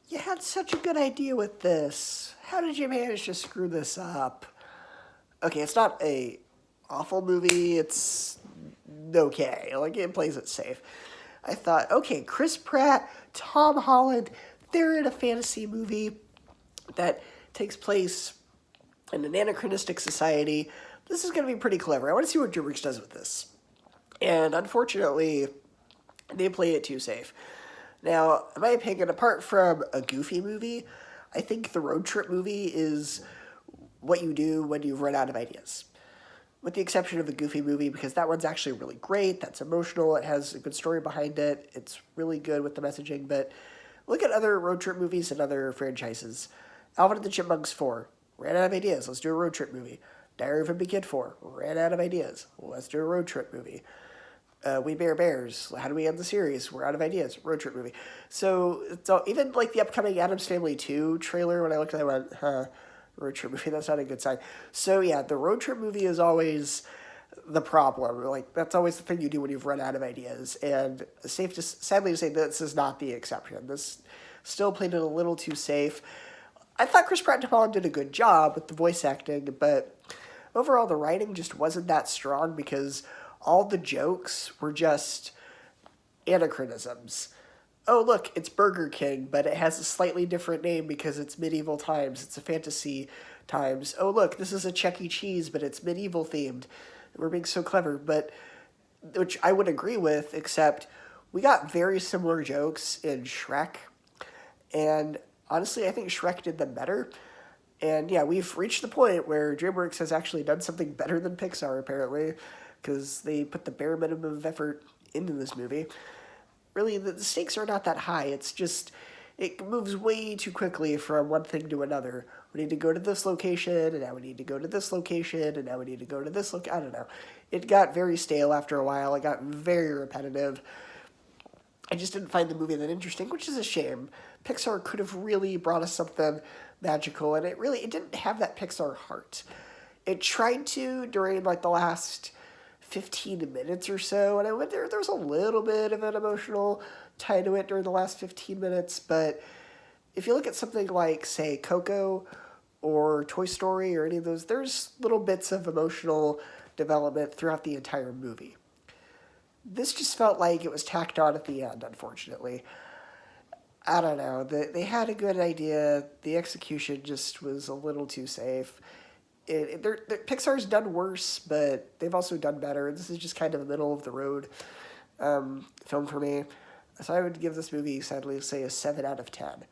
You had such a good idea with this. How did you manage to screw this up? Okay, it's not a awful movie. It's okay. Like, it plays it safe. I thought, okay, Chris Pratt, Tom Holland, they're in a fantasy movie that takes place in an anachronistic society. This is going to be pretty clever. I want to see what Dreamworks does with this. And unfortunately, they play it too safe. Now, in my opinion, apart from a goofy movie, I think the road trip movie is what you do when you've run out of ideas. With the exception of the Goofy movie, because that one's actually really great. That's emotional. It has a good story behind it. It's really good with the messaging. But look at other road trip movies and other franchises. Alvin and the Chipmunks 4. Ran out of ideas. Let's do a road trip movie. Diary of a Big Kid 4. Ran out of ideas. Let's do a road trip movie. We Bear Bears. How do we end the series? We're out of ideas. Road trip movie. So even like the upcoming Addams Family 2 trailer, when I looked at it, I went, huh, road trip movie, that's not a good sign. So yeah, the road trip movie is always the problem. Like, that's always the thing you do when you've run out of ideas. And sadly to say, this is not the exception. This still played it a little too safe. I thought Chris Pratt and Tom Holland did a good job with the voice acting, but overall the writing just wasn't that strong because all the jokes were just anachronisms. Oh, look, it's Burger King, but it has a slightly different name because it's medieval times. It's a fantasy times. Oh, look, this is a Chuck E. Cheese, but it's medieval themed. We're being so clever, but which I would agree with, except we got very similar jokes in Shrek, and honestly, I think Shrek did them better. And yeah, we've reached the point where DreamWorks has actually done something better than Pixar, apparently, because they put the bare minimum of effort into this movie. Really, the stakes are not that high. It's just, it moves way too quickly from one thing to another. We need to go to this location, and now we need to go to this location, and now we need to go to this location. I don't know. It got very stale after a while. It got very repetitive. I just didn't find the movie that interesting, which is a shame. Pixar could have really brought us something magical, and it didn't have that Pixar heart. It tried to during like the last 15 minutes or so, and I went there was a little bit of an emotional tie to it during the last 15 minutes, but if you look at something like, say, Coco or Toy Story or any of those, there's little bits of emotional development throughout the entire movie. This just felt like it was tacked on at the end, unfortunately. I don't know. They had a good idea. The execution just was a little too safe. Pixar's done worse, but they've also done better. This is just kind of a middle of the road film for me. So I would give this movie, sadly, say a 7 out of 10.